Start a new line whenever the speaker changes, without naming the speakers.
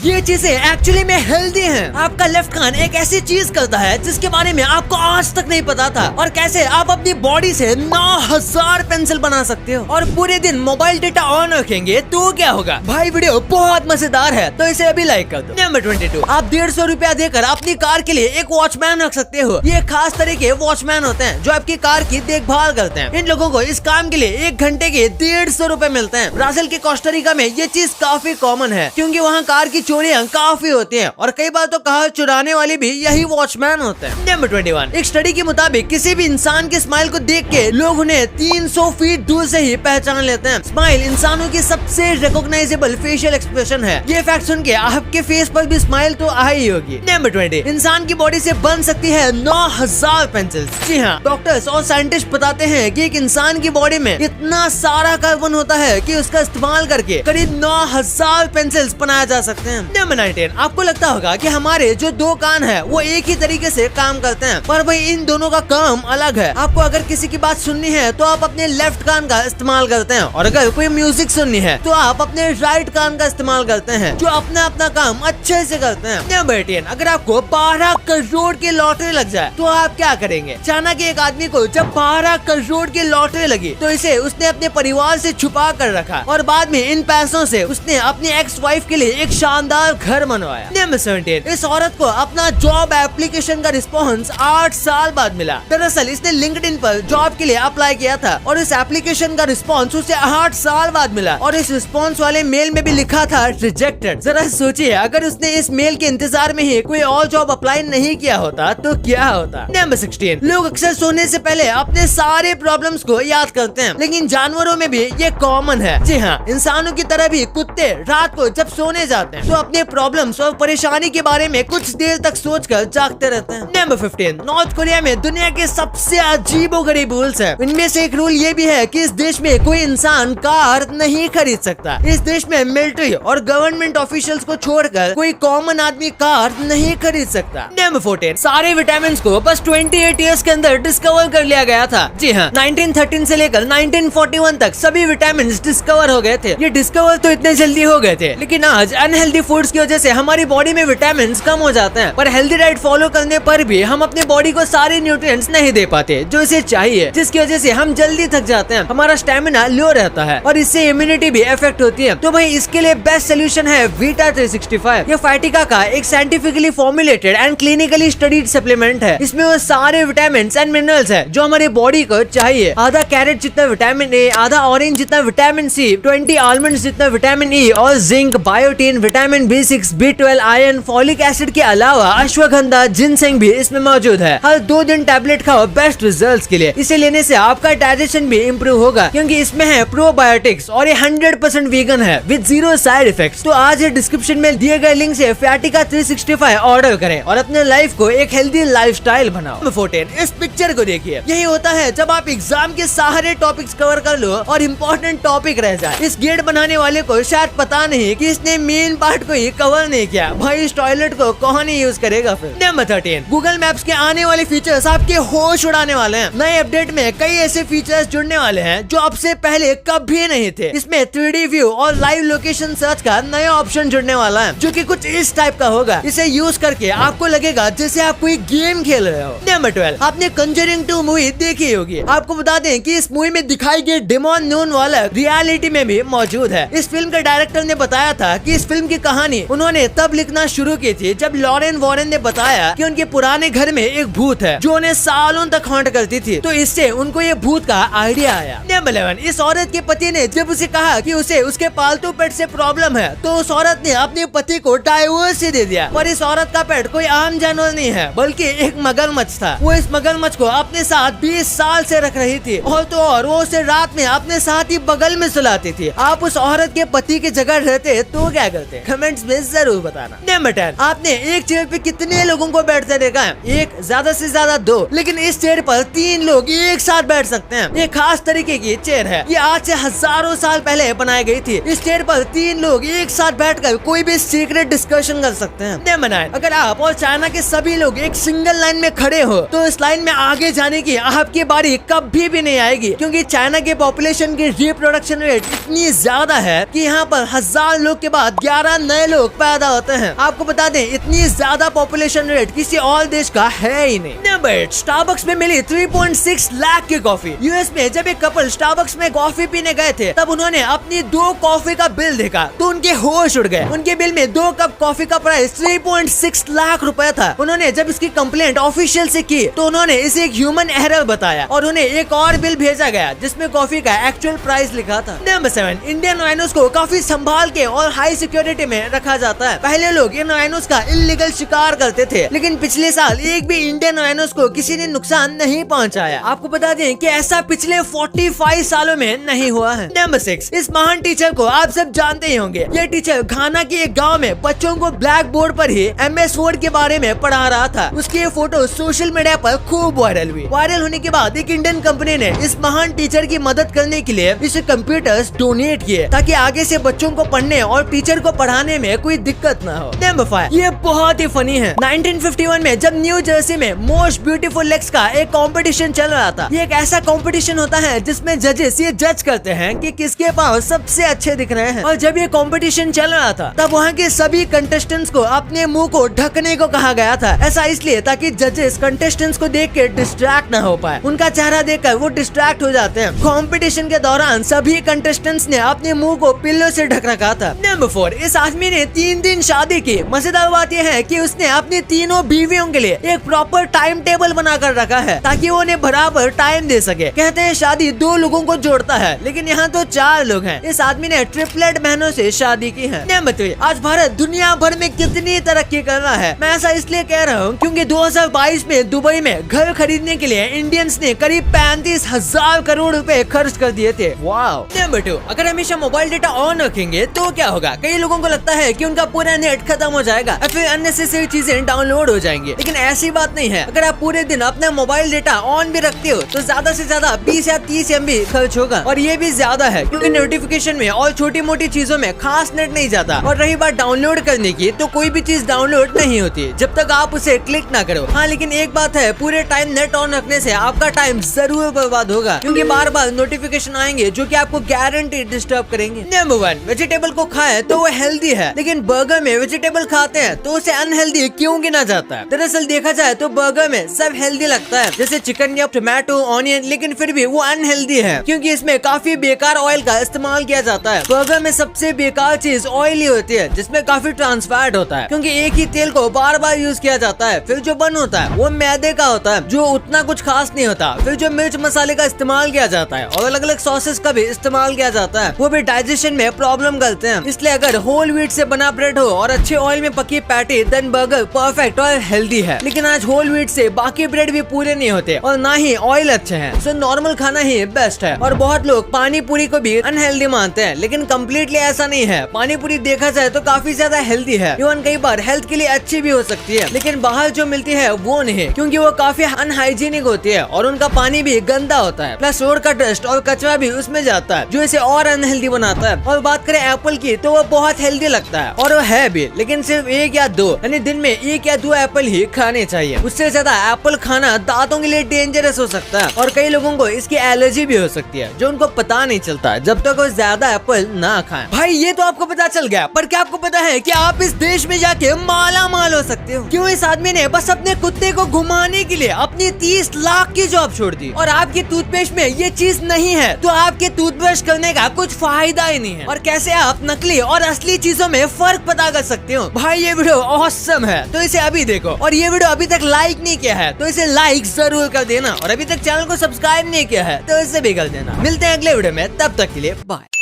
ये चीजें एक्चुअली में हेल्दी हैं। आपका लेफ्ट कान एक ऐसी चीज करता है जिसके बारे में आपको आज तक नहीं पता था, और कैसे आप अपनी बॉडी से 9000 पेंसिल बना सकते हो और पूरे दिन मोबाइल डेटा ऑन रखेंगे तो क्या होगा। भाई वीडियो बहुत मजेदार है तो इसे अभी लाइक कर दो। नंबर 22, आप 150 रुपया देकर अपनी कार के लिए एक वॉचमैन रख सकते हो। ये खास तरह के वॉचमैन होते हैं जो आपकी कार की देखभाल करते हैं। इन लोगों को इस काम के लिए 1 घंटे के 150 रुपए मिलते हैं। ब्राजील के कोस्टारिका में ये चीज काफी कॉमन है क्योंकि वहाँ कार की चोरियां काफी होती हैं और कई बार तो कार चुराने वाले भी यही वॉचमैन होते हैं। नंबर 21, एक स्टडी के मुताबिक किसी भी इंसान के स्माइल को देख के लोग उन्हें 300 फीट दूर से ही पहचान लेते हैं। स्माइल इंसानों की सबसे रिकॉग्नाइजेबल फेशियल एक्सप्रेशन है। ये फैक्ट सुन के आपके फेस पर भी स्माइल तो आ ही होगी। नंबर 20, इंसान की बॉडी से बन सकती है 9000 पेंसिल्स। जी हाँ, डॉक्टर्स और साइंटिस्ट बताते हैं कि एक इंसान की बॉडी में इतना सारा कार्बन होता है कि उसका इस्तेमाल करके करीब 9000 पेंसिल्स बनाया जा सकते हैं। नंबर 19, आपको लगता होगा कि हमारे जो 2 कान है वो एक ही तरीके से काम करते हैं, पर भाई इन दोनों का काम अलग है। आपको अगर किसी की बात सुननी है तो आप अपने लेफ्ट कान का इस्तेमाल करते हैं, और अगर कोई म्यूजिक सुननी है तो आप अपने राइट कान का इस्तेमाल करते हैं, जो अपना अपना काम अच्छे से करते हैं। नंबर 18, अगर आपको 12 करोड़ की लॉटरी लग जाए तो आप क्या करेंगे। चाइना के एक आदमी को जब 12 करोड़ की लॉटरी लगी तो इसे उसने अपने परिवार से छुपा कर रखा और बाद में इन पैसों से उसने अपनी एक्स वाइफ के लिए एक शानदार घर बनवाया। नंबर 17, इस औरत को अपना जॉब एप्लीकेशन का रिस्पॉन्स 8 साल बाद मिला। दरअसल इसने लिंक्डइन पर जॉब के लिए अप्लाई किया था और इस एप्लीकेशन का रिस्पॉन्स उसे 8 साल बाद मिला, और इस रिस्पॉन्स वाले मेल में भी लिखा था रिजेक्टेड। जरा सोचिए, अगर उसने इस मेल के इंतजार में ही कोई और जॉब अप्लाई नहीं किया होता तो क्या होता। नंबर 16, लोग अक्सर सोने से पहले अपने सारे प्रॉब्लम्स को याद करते हैं, लेकिन जानवरों में भी ये कॉमन है। जी हाँ, इंसानों की तरह भी कुत्ते रात को जब सोने जाते हैं तो अपने प्रॉब्लम्स और परेशानी के बारे में कुछ देर तक सोचकर जागते रहते हैं। नंबर 15, नॉर्थ कोरिया में दुनिया के सबसे अजीबोगरीब रूल्स है। इनमें से एक रूल ये भी है कि इस देश में कोई इंसान कार नहीं खरीद सकता। इस देश में मिलिट्री और गवर्नमेंट ऑफिशियल्स को छोड़कर कोई कॉमन आदमी कार नहीं खरीद सकता। नंबर 14, सारे विटामिन को बस 28 ईयर्स के अंदर डिस्कवर कर लिया गया था। जी हाँ, 1913 से लेकर 1941 तक सभी विटामिन डिस्कवर हो गए थे। ये डिस्कवर तो इतने जल्दी हो गए थे, लेकिन आज अनहेल्दी फूड्स की वजह से हमारी बॉडी में विटामिन कम हो जाते हैं, पर हेल्दी डाइट फॉलो करने पर भी हम अपने बॉडी को सारे न्यूट्रिएंट्स नहीं दे पाते जो इसे चाहिए, जिसकी वजह से हम जल्दी थक जाते हैं, हमारा स्टेमिना लो रहता है और इससे इम्यूनिटी भी इफेक्ट होती है। तो भाई इसके लिए बेस्ट सोल्यूशन है वीटा 365। ये फाइटिका का एक scientifically formulated and clinically studied supplement है। इसमें वो सारे विटामिन एंड मिनरल्स है जो हमारी बॉडी को चाहिए। आधा कैरेट जितना विटामिन ए, आधा ऑरेंज जितना विटामिन सी, 20 आलमंड्स जितना विटामिन ई और zinc, biotin, vitamin B6, B12, iron, folic acid के अलावा अश्वगंधा, जिनसेंग भी इसमें मौजूद है। हर 2 दिन टैबलेट खाओ बेस्ट रिजल्ट्स के लिए। इसे लेने से आपका डाइजेशन भी इम्प्रूव होगा क्योंकि इसमें है प्रोबायोटिक्स और ये 100% वीगन है विद 0 साइड इफेक्ट्स। तो आज डिस्क्रिप्शन में दिए गए लिंक से फाइटिका 365 ऑर्डर करें और अपने लाइफ को एक हेल्दी लाइफस्टाइल बनाओ। नंबर 14, इस पिक्चर को देखिए। यही होता है जब आप एग्जाम के सारे टॉपिक्स कवर कर लो और इम्पोर्टेंट टॉपिक रह जाए। इस गेट बनाने वाले को शायद पता नहीं कि इसने मेन पार्ट को ही कवर नहीं किया। भाई इस टॉयलेट को कौन ही यूज करेगा फिर। नंबर 13, गूगल मैप्स के आने वाले फीचर्स आपके होश उड़ाने वाले हैं। नए अपडेट में कई ऐसे फीचर्स जुड़ने वाले हैं जो अब से पहले कभी नहीं थे। इसमें 3D व्यू और लाइव लोकेशन सर्च का नया ऑप्शन जुड़ने वाला है जो कि कुछ इस टाइप का होगा। इसे यूज करके आपको लगेगा जैसे आप कोई गेम खेल रहे हो। नंबर 12, आपने कंजरिंग 2 मूवी देखी होगी। आपको बता दें कि इस मूवी में दिखाई गई डेमोन नून वाला रियलिटी में भी मौजूद है। इस फिल्म के डायरेक्टर ने बताया था कि इस फिल्म की कहानी उन्होंने तब लिखना शुरू की थी जब लॉरेन वॉरेन ने बताया कि उनके पुराने घर में एक भूत है जो उन्हें सालों तक हॉन्ट करती थी, तो इससे उनको ये भूत का आइडिया आया। नंबर 11, इस औरत के पति ने जब उसे कहा कि उसे उसके पालतू पेट से प्रॉब्लम है तो उस औरत ने अपने पति को डाइवोर्स ही दे दिया। पर इस औरत का पेट कोई आम जानवर नहीं है बल्कि एक मगरमच्छ था। वो इस मगरमच्छ को अपने साथ 20 साल से रख रही थी और तो और वो उसे रात में अपने साथ ही बगल में सुलाती थी। आप उस औरत के पति की जगह रहते तो क्या करते, कमेंट्स में जरूर बताना। नंबर 10, आपने एक चेयर पे कितने लोगों को बैठते देखा है? एक, ज्यादा से ज्यादा 2, लेकिन इस चेयर पर 3 लोग एक साथ बैठ सकते हैं। ये खास तरीके की चेयर है। ये आज से हजारों साल पहले बनाई गई थी। इस चेयर पर 3 लोग एक साथ बैठकर कोई भी सीक्रेट डिस्कशन कर सकते हैं। नंबर 9, अगर आप और चाइना के सभी लोग एक सिंगल लाइन में खड़े हो तो इस लाइन में आगे जाने की आपकी बारी कभी भी नहीं आएगी क्योंकि चाइना के पॉपुलेशन की रिप्रोडक्शन रेट इतनी ज्यादा है कि यहाँ पर 1000 लोग के बाद 11 नए लोग पैदा होते हैं। आपको बता दें इतनी ज्यादा पॉपुलेशन रेट किसी और देश का है ही नहीं। नंबर 8, स्टारबक्स में मिली 3.6 लाख की कॉफी। यूएस में जब एक कपल स्टारबक्स में कॉफी पीने गए थे तब उन्होंने अपनी 2 कॉफी का बिल देखा तो उनके होश उड़ गए। उनके बिल में 2 कप कॉफी का प्राइस 3.6 लाख रुपए था। उन्होंने जब इसकी कंप्लेंट ऑफिशियल से की तो उन्होंने इसे एक ह्यूमन एरर बताया और उन्हें एक और बिल भेजा गया जिसमें कॉफी का एक्चुअल प्राइस लिखा था। नंबर 7, इंडियन राइनोस को काफी संभाल के और हाई सिक्योरिटी में रखा जाता है। पहले लोग इन राइनोस का इल्लीगल शिकार करते थे लेकिन पिछले साल एक भी इंडियन राइनोस को किसी ने नुकसान नहीं पहुंचाया। आपको बता दें कि ऐसा पिछले 45 सालों में नहीं हुआ है। नंबर 6, इस महान टीचर को आप सब जानते ही होंगे। ये टीचर घाना के एक गांव में बच्चों को ब्लैक बोर्ड पर ही MS वर्ड के बारे में पढ़ा रहा था। उसकी ये फोटो सोशल मीडिया पर खूब वायरल हुई। वायरल होने के बाद एक इंडियन कंपनी ने इस महान टीचर की मदद करने के लिए इसे कंप्यूटर्स डोनेट किए ताकि आगे से बच्चों को पढ़ने और टीचर को पढ़ाने में कोई दिक्कत न हो। नंबर 5, ये बहुत ही फनी है। 1951 में जब न्यू जर्सी में मोस्ट ब्यूटीफुल लेग्स का एक कंपटीशन चल रहा था। ये एक ऐसा कंपटीशन होता है जिसमें जजेस ये जज करते हैं कि किसके पाँव सबसे अच्छे दिख रहे हैं। और जब ये कंपटीशन चल रहा था तब वहाँ के सभी कंटेस्टेंट्स को अपने मुंह को ढकने को कहा गया था। ऐसा इसलिए ताकि जजेस कंटेस्टेंट्स को देख के डिस्ट्रैक्ट न हो पाए। उनका चेहरा देखकर वो डिस्ट्रैक्ट हो जाते हैं। कंपटीशन के दौरान सभी कंटेस्टेंट्स ने अपने मुंह को पिल्लों से ढक रखा था। नंबर 4, इस आदमी ने 3 दिन शादी की। मजेदार बात यह है कि उसने अपनी तीनों बीवियों के लिए एक प्रॉपर टाइम टेबल बनाकर रखा है ताकि वो उन्हें बराबर टाइम दे सके। कहते हैं शादी 2 लोगों को जोड़ता है लेकिन यहाँ तो 4 लोग हैं। इस आदमी ने ट्रिपलेट बहनों से शादी की है। नंबर 3, आज भारत दुनिया भर में कितनी तरक्की कर रहा है। मैं ऐसा इसलिए कह रहा हूँ क्योंकि 2022 में दुबई में घर खरीदने के लिए इंडियंस ने करीब 35,000 करोड़ रुपए खर्च कर दिए थे। वाओ। नंबर 2, अगर हमेशा मोबाइल डेटा ऑन रखेंगे तो क्या होगा। कई लोगों को लगता है कि उनका पूरा नेट खत्म हो जाएगा और फिर अननेसेसरी चीजें डाउनलोड हो जाएंगी, लेकिन ऐसी बात नहीं है। अगर आप पूरे दिन अपना मोबाइल डेटा ऑन भी रखते हो तो ज्यादा से ज्यादा 20 या 30 MB खर्च होगा और ये भी ज्यादा है क्योंकि नोटिफिकेशन में और छोटी मोटी चीजों में खास नेट नहीं जाता। और रही बात डाउनलोड करने की तो कोई भी चीज डाउनलोड नहीं होती जब तक आप उसे क्लिक ना करो। हाँ, लेकिन एक बात है, पूरे टाइम नेट ऑन रखने से आपका टाइम जरूर बर्बाद होगा क्योंकि बार बार नोटिफिकेशन आएंगे जो कि आपको गारंटी डिस्टर्ब करेंगे। नंबर 1, वेजिटेबल को खाए तो वो हेल्दी है लेकिन बर्गर में वेजिटेबल खाते हैं तो उसे अनहेल्दी क्यों गिना जाता है। दरअसल देखा जाए तो बर्गर में सब हेल्दी लगता है जैसे चिकन या टोमेटो, ऑनियन, लेकिन फिर भी वो अनहेल्दी है क्योंकि इसमें काफी बेकार ऑयल का इस्तेमाल किया जाता है। बर्गर में सबसे बेकार चीज ऑयल ही होती है जिसमें काफी ट्रांस फैट होता है क्योंकि एक ही तेल को बार बार यूज किया जाता है। फिर जो बन होता है वो मैदे का होता है जो उतना कुछ खास नहीं होता। फिर जो मिर्च मसाले का इस्तेमाल किया जाता है और अलग अलग सॉसेस का भी इस्तेमाल किया जाता है वो भी डाइजेशन में प्रॉब्लम करते हैं। इसलिए अगर होल व्हीट से बना ब्रेड हो और अच्छे ऑयल में पकी पैटी देन बर्गर परफेक्ट और हेल्दी है। लेकिन आज होल व्हीट से बाकी ब्रेड भी पूरे नहीं होते और ना ही ऑयल अच्छे हैं। सो नॉर्मल खाना ही बेस्ट है। और बहुत लोग पानी पूरी को भी अनहेल्दी मानते हैं लेकिन कम्प्लीटली ऐसा नहीं है। पानी पूरी देखा जाए तो काफी ज्यादा हेल्दी है, इवन कई बार हेल्थ के लिए अच्छी भी हो सकती है, लेकिन बाहर जो मिलती है वो नहीं क्योंकि वो काफी अनहाइजीनिक होती है और उनका पानी भी गंदा होता है। प्लस रोड का डस्ट और कचरा भी उसमें जाता है जो इसे और अनहेल्दी बनाता है। और बात करें एप्पल की तो वो बहुत हेल्दी लगता है और वो है भी, लेकिन सिर्फ 1 या 2 यानी दिन में 1 या 2 एप्पल ही खाने चाहिए। उससे ज्यादा एप्पल खाना दांतों के लिए डेंजरस हो सकता है और कई लोगों को इसकी एलर्जी भी हो सकती है जो उनको पता नहीं चलता जब तक वो ज्यादा एप्पल ना खाएं। भाई ये तो आपको पता चल गया, पर क्या आपको पता है कि आप इस देश में जाके माला माल हो सकते हो। क्यों इस आदमी ने बस अपने कुत्ते को घुमाने के लिए अपनी 30 लाख की जॉब छोड़ दी और आपकी टूथपेस्ट में ये चीज नहीं है तो आपके टूथब्रश करने का कुछ फायदा ही नहीं है। और कैसे आप नकली और असली चीजों में फर्क पता कर सकते हो। भाई ये वीडियो ऑसम है तो इसे अभी देखो और ये वीडियो अभी तक लाइक नहीं किया है तो इसे लाइक जरूर कर देना और अभी तक चैनल को सब्सक्राइब नहीं किया है तो इसे भी कर देना। मिलते हैं अगले वीडियो में, तब तक के लिए बाय।